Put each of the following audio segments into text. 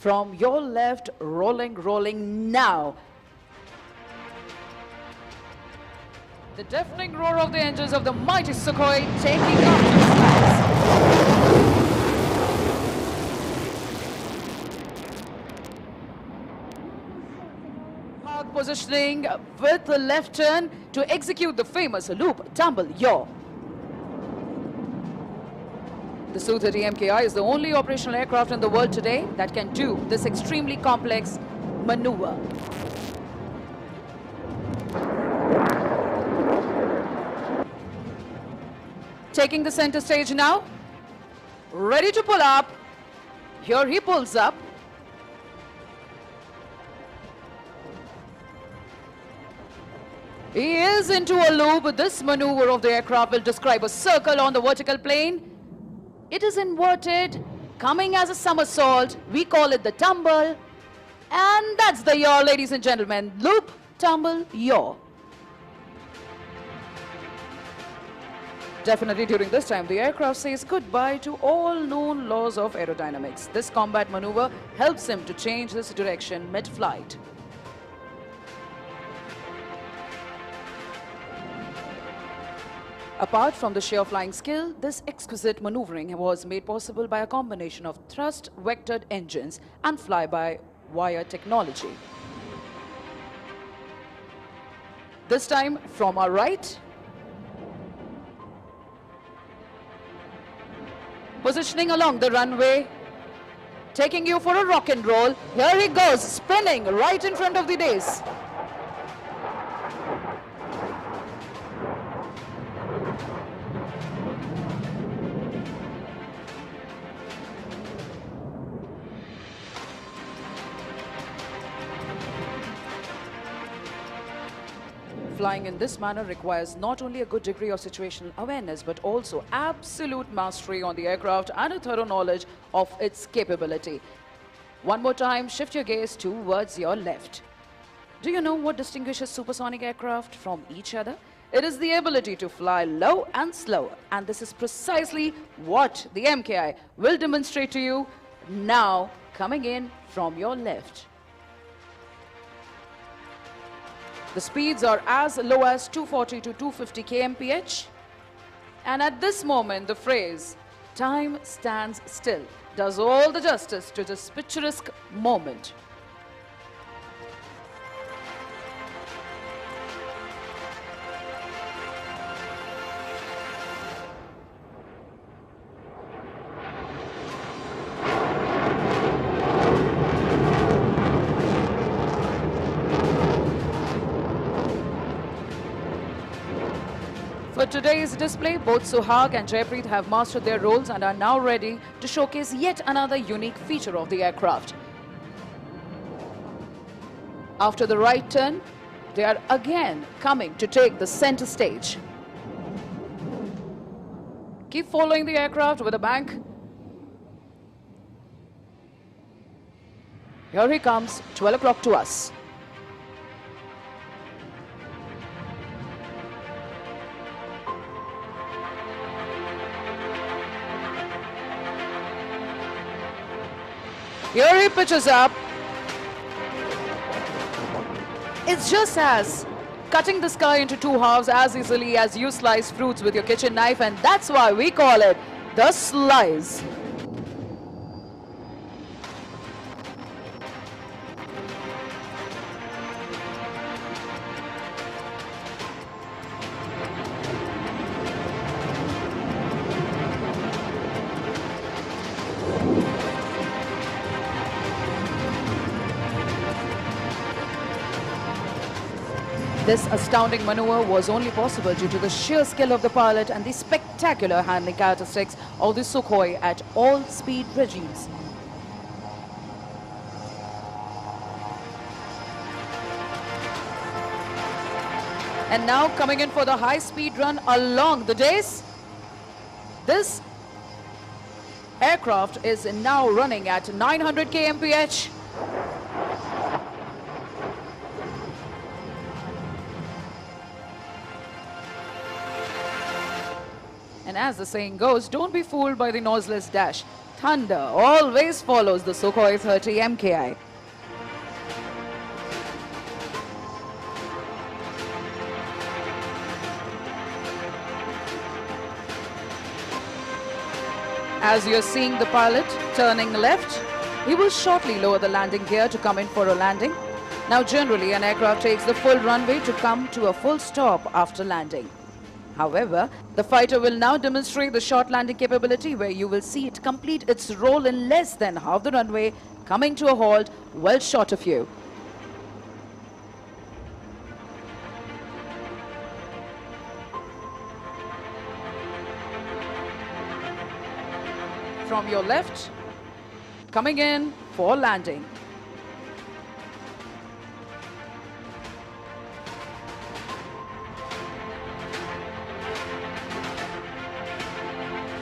from your left, rolling now. The deafening roar of the engines of the mighty Sukhoi taking off to the skies. Park positioning with the left turn to execute the famous loop, tumble, yaw. The Su-30 MKI is the only operational aircraft in the world today that can do this extremely complex maneuver. Taking the center stage now, ready to pull up. Here he pulls up. He is into a loop. This maneuver of the aircraft will describe a circle on the vertical plane. It is inverted, coming as a somersault. We call it the tumble. And that's the yaw, ladies and gentlemen. Loop, tumble, yaw. Definitely during this time, the aircraft says goodbye to all known laws of aerodynamics. This combat maneuver helps him to change his direction mid-flight. Apart from the sheer flying skill, this exquisite maneuvering was made possible by a combination of thrust-vectored engines and fly-by-wire technology. This time from our right, positioning along the runway, taking you for a rock and roll. Here he goes, spinning right in front of the dais. Flying in this manner requires not only a good degree of situational awareness, but also absolute mastery on the aircraft and a thorough knowledge of its capability. One more time, shift your gaze towards your left. Do you know what distinguishes supersonic aircraft from each other? It is the ability to fly low and slow, and this is precisely what the MKI will demonstrate to you now, coming in from your left. The speeds are as low as 240 to 250 kmph. And at this moment, the phrase, "time stands still," does all the justice to this picturesque moment. For today's display, both Suhag and Jaipreet have mastered their roles and are now ready to showcase yet another unique feature of the aircraft. After the right turn, they are again coming to take the center stage. Keep following the aircraft with a bank. Here he comes, 12 o'clock to us. Here he pitches up. It's just as cutting the sky into two halves as easily as you slice fruits with your kitchen knife, and that's why we call it the slice. This astounding maneuver was only possible due to the sheer skill of the pilot and the spectacular handling characteristics of the Sukhoi at all speed regimes. And now coming in for the high-speed run along the dais. This aircraft is now running at 900 kmph. And as the saying goes, don't be fooled by the noiseless dash. Thunder always follows the Sukhoi 30 MKI. As you're seeing the pilot turning left, he will shortly lower the landing gear to come in for a landing. Now generally an aircraft takes the full runway to come to a full stop after landing. However, the fighter will now demonstrate the short landing capability where you will see it complete its roll in less than half the runway, coming to a halt well short of you. From your left, coming in for landing.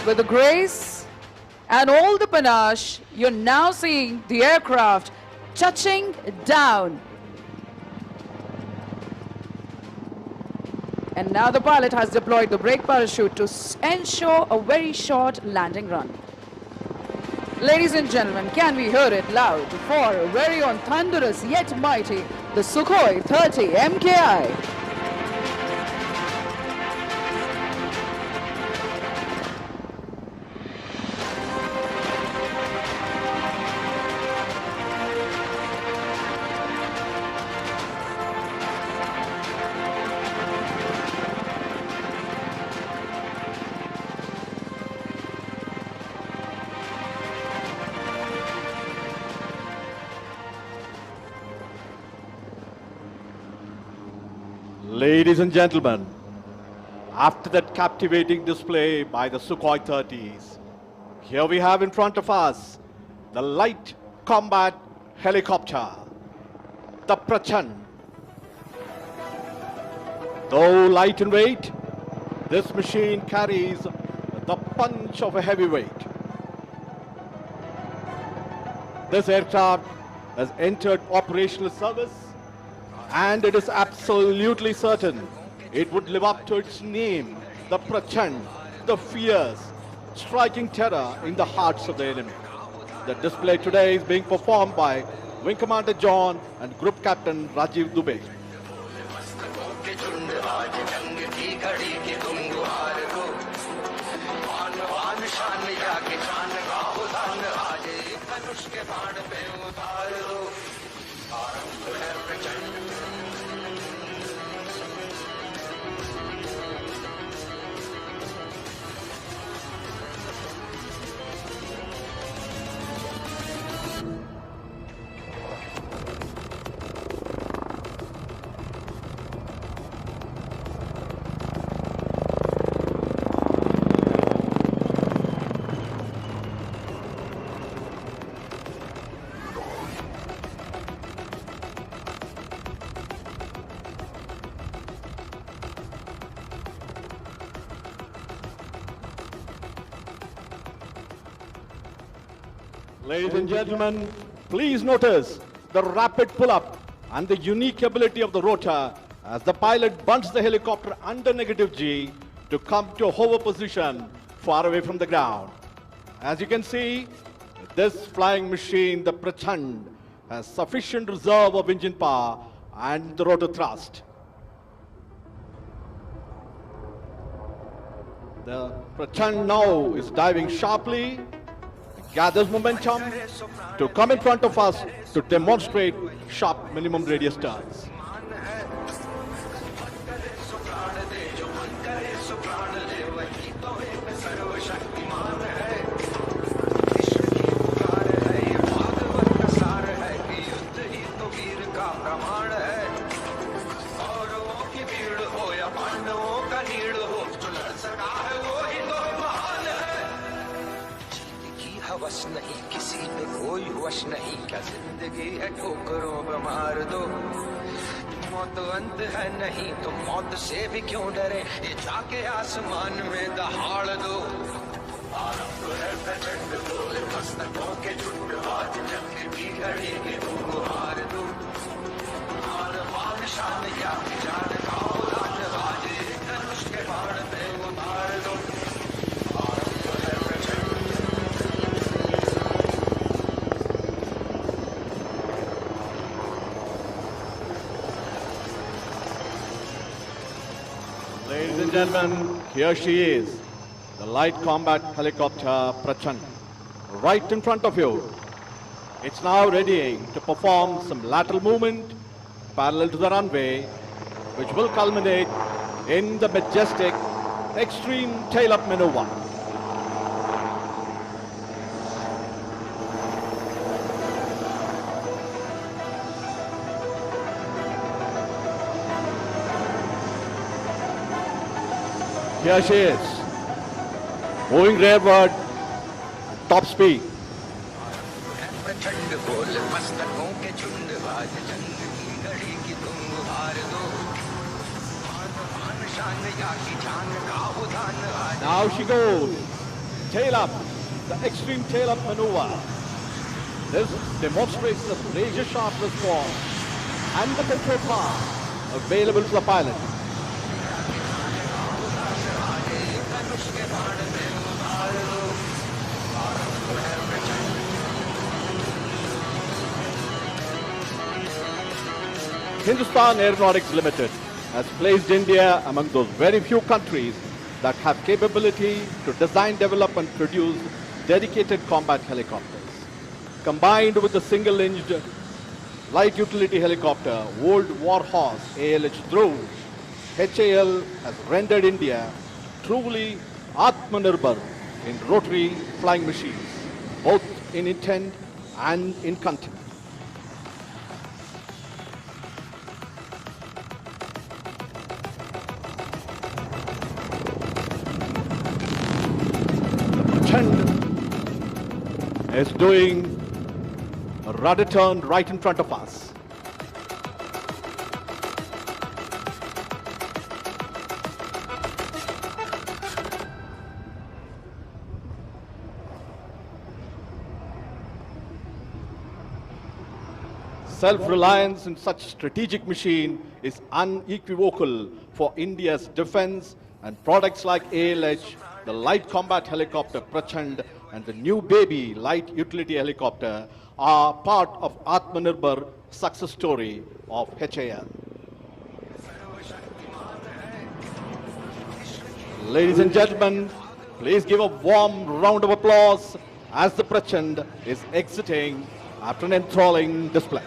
With the grace and all the panache, you're now seeing the aircraft touching down. And now the pilot has deployed the brake parachute to ensure a very short landing run. Ladies and gentlemen, can we hear it loud for very on thunderous yet mighty, the Sukhoi 30 MKI. Ladies and gentlemen, after that captivating display by the Sukhoi 30s, here we have in front of us the light combat helicopter, the Prachand. Though light in weight, this machine carries the punch of a heavyweight. This aircraft has entered operational service, and it is absolutely certain it would live up to its name, the Prachand, the fierce, striking terror in the hearts of the enemy. The display today is being performed by Wing Commander John and Group Captain Rajiv Dubey. Ladies and gentlemen, please notice the rapid pull-up and the unique ability of the rotor as the pilot bunts the helicopter under negative G to come to a hover position far away from the ground. As you can see, this flying machine, the Prachand, has sufficient reserve of engine power and the rotor thrust. The Prachand now is diving sharply, gathers momentum to come in front of us to demonstrate sharp minimum radius turns. वश नहीं किसी पे कोई वश नहीं क्या जिंदगी है ठोकरों पे मार दो मौत अंत है नहीं तो मौत से भी क्यों डरे ये जाके आसमान में दहाड़ दो आरंभ है प्रचंड बोले मस्तकों के झुंड आज जंग की घड़ी के तुम हार दो हार मान शान या जान का उलान बाजे धनुष के बाण पे उतार दो आरंभ है प्रचंड Ladies and gentlemen, here she is, the light combat helicopter Prachand, right in front of you. It's now readying to perform some lateral movement parallel to the runway, which will culminate in the majestic extreme tail-up maneuver. Here she is, moving rearward, top speed. प्रचंड बोल मस्तकों के झुंड बाज चंद की घड़ी की तुम हार दो मान शान या की जान का उदान आज Now she goes, tail up, the extreme tail up maneuver. This demonstrates the razor sharp response and the control power available to the pilot. Hindustan Aeronautics Limited has placed India among those very few countries that have capability to design, develop and produce dedicated combat helicopters. Combined with the single-engine light utility helicopter, Old Warhorse ALH Dhruv, HAL has rendered India truly Atmanirbhar in rotary flying machines, both in intent and in content. Is doing a rudder turn right in front of us. Self-reliance in such strategic machine is unequivocal for India's defense, and products like ALH, the light combat helicopter Prachand and the new baby light utility helicopter are part of Atmanirbhar success story of HAL. Ladies and gentlemen, please give a warm round of applause as the Prachand is exiting after an enthralling display.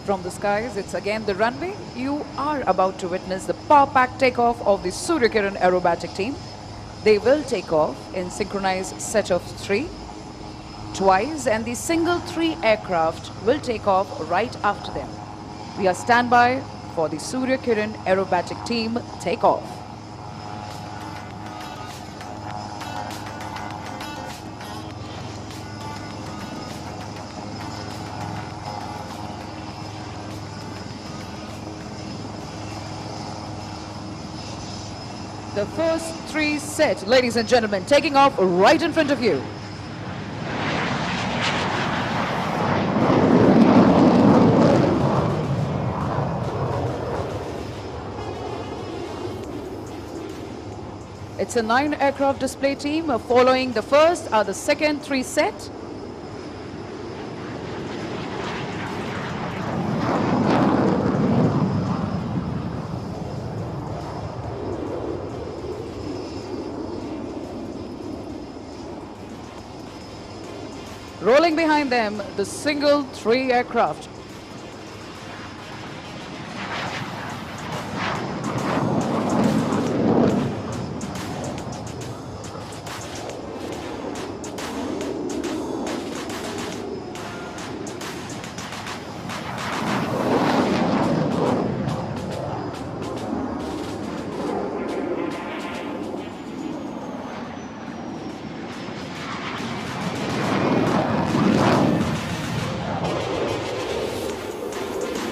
From the skies, it's again the runway. You are about to witness the power-packed takeoff of the Surya Kiran aerobatic team. They will take off in synchronized set of 3 twice, and the single 3 aircraft will take off right after them. We are standby for the Surya Kiran aerobatic team takeoff. The first 3 set, ladies and gentlemen, taking off right in front of you. It's a 9 aircraft display team. Following the first are the second 3 set. Rolling behind them, the single 3 aircraft.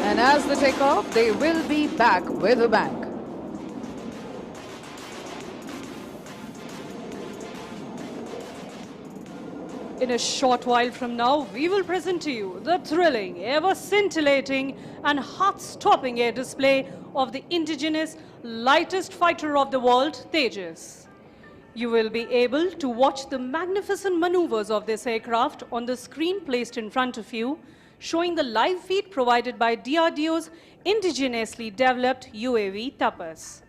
And as they take off, they will be back with a bang. In a short while from now, we will present to you the thrilling, ever-scintillating and heart-stopping air display of the indigenous lightest fighter of the world, Tejas. You will be able to watch the magnificent maneuvers of this aircraft on the screen placed in front of you, showing the live feed provided by DRDO's indigenously developed UAV Tapas.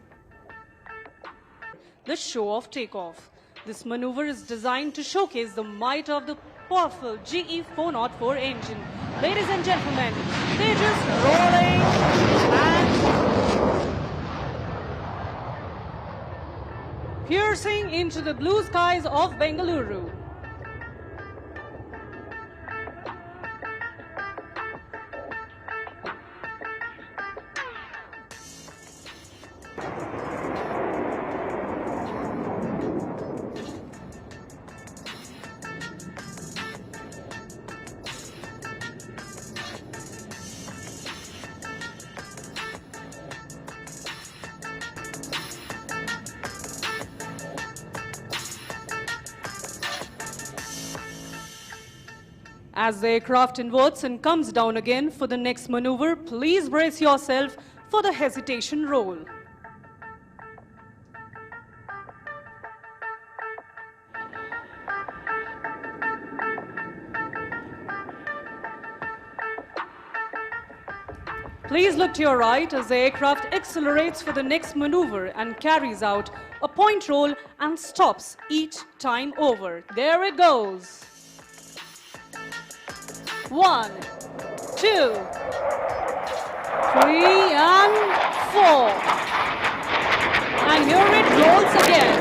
The show of takeoff. This maneuver is designed to showcase the might of the powerful GE 404 engine. Ladies and gentlemen, Tejas rolling and piercing into the blue skies of Bengaluru. As the aircraft inverts and comes down again for the next maneuver, please brace yourself for the hesitation roll. Please look to your right as the aircraft accelerates for the next maneuver and carries out a point roll and stops each time over. There it goes. 1, 2, 3, and 4. And here it rolls again.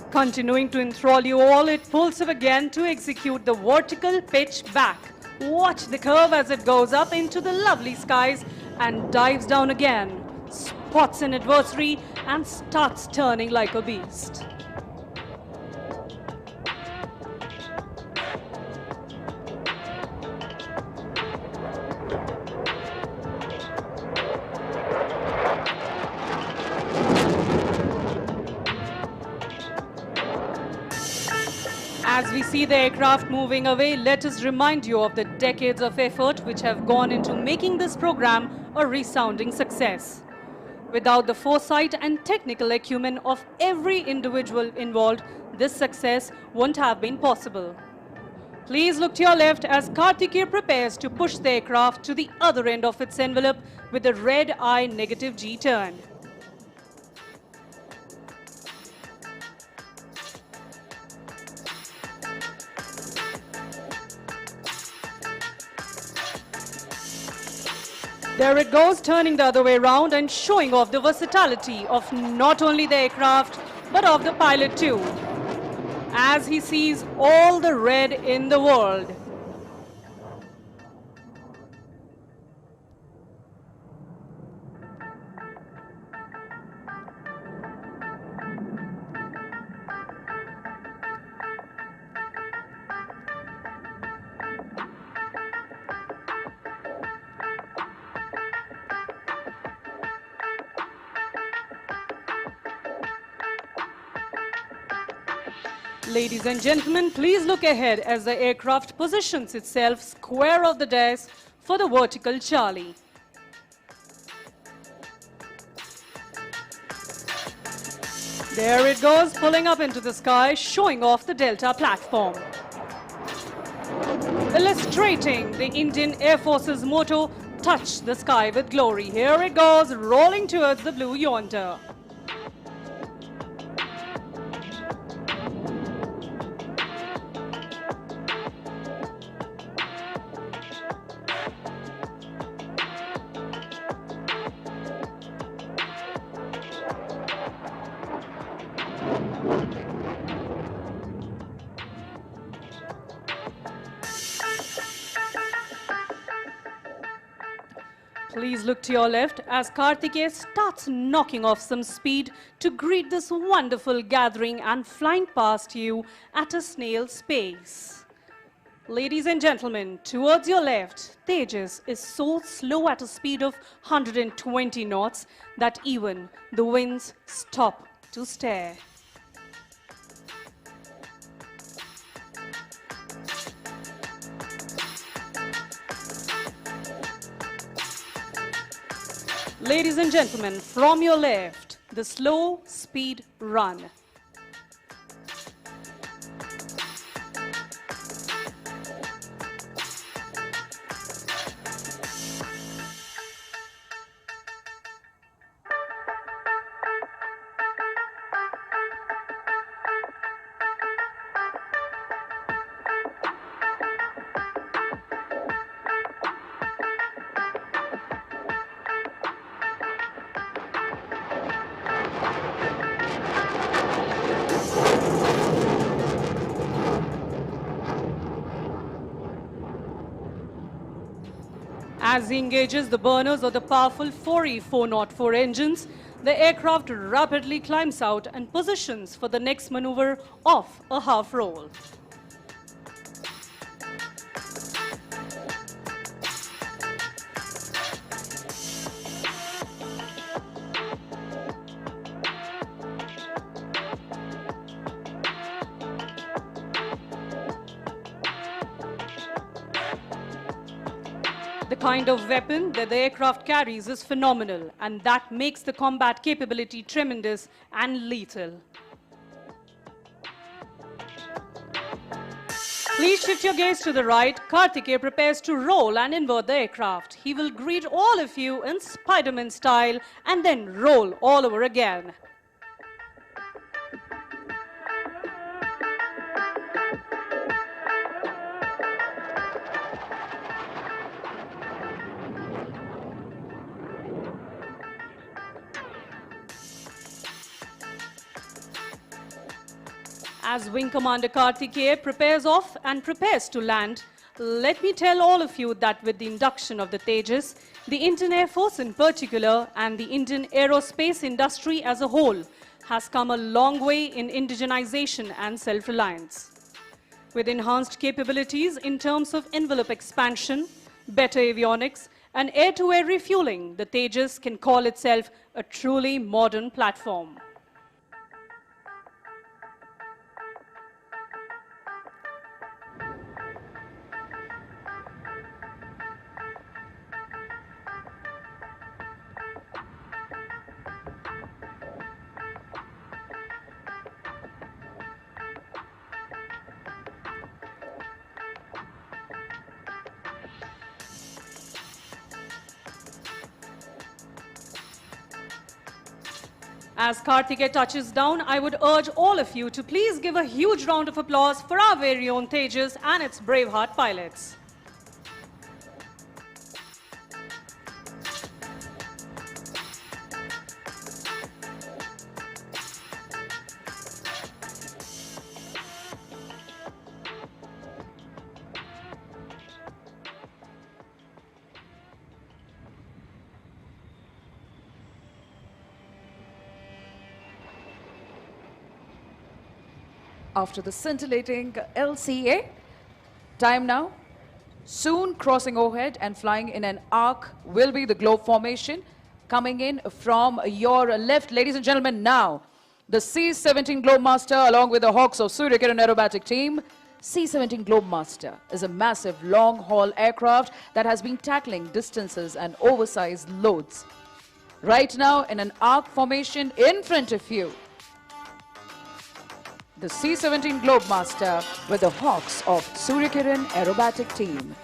Continuing to enthrall you all, it pulls up again to execute the vertical pitch back. Watch the curve as it goes up into the lovely skies and dives down again, spots an adversary and starts turning like a beast. As we see the aircraft moving away, let us remind you of the decades of effort which have gone into making this program a resounding success. Without the foresight and technical acumen of every individual involved, this success wouldn't have been possible. Please look to your left as Karthikeya prepares to push the aircraft to the other end of its envelope with the red eye negative G turn. There it goes, turning the other way around and showing off the versatility of not only the aircraft, but of the pilot too, as he sees all the red in the world. Ladies and gentlemen, please look ahead as the aircraft positions itself square of the desk for the vertical Charlie. There it goes, pulling up into the sky, showing off the Delta platform. Illustrating the Indian Air Force's motto, touch the sky with glory. Here it goes, rolling towards the blue yonder. Please look to your left as Karthikeya starts knocking off some speed to greet this wonderful gathering and flying past you at a snail's pace. Ladies and gentlemen, towards your left, Tejas is so slow at a speed of 120 knots that even the winds stop to stare. Ladies and gentlemen, from your left, the slow speed run. As he engages the burners of the powerful 40404 engines, the aircraft rapidly climbs out and positions for the next maneuver of a half roll. The kind of weapon that the aircraft carries is phenomenal, and that makes the combat capability tremendous and lethal. Please shift your gaze to the right. Karthikeya prepares to roll and invert the aircraft. He will greet all of you in Spider-Man style and then roll all over again. As Wing Commander Karthikeya prepares off and prepares to land, let me tell all of you that with the induction of the Tejas, the Indian Air Force in particular and the Indian aerospace industry as a whole has come a long way in indigenization and self-reliance. With enhanced capabilities in terms of envelope expansion, better avionics, and air-to-air refueling, the Tejas can call itself a truly modern platform. As Karthikeya touches down, I would urge all of you to please give a huge round of applause for our very own Tejas and its braveheart pilots. After the scintillating LCA, time now, soon crossing overhead and flying in an arc will be the globe formation. Coming in from your left, ladies and gentlemen, now, the C-17 Globemaster along with the Hawks of Surya Kiran aerobatic team. C-17 Globemaster is a massive long-haul aircraft that has been tackling distances and oversized loads. Right now, in an arc formation in front of you, the C-17 Globemaster with the Hawks of Surya Kiran aerobatic team.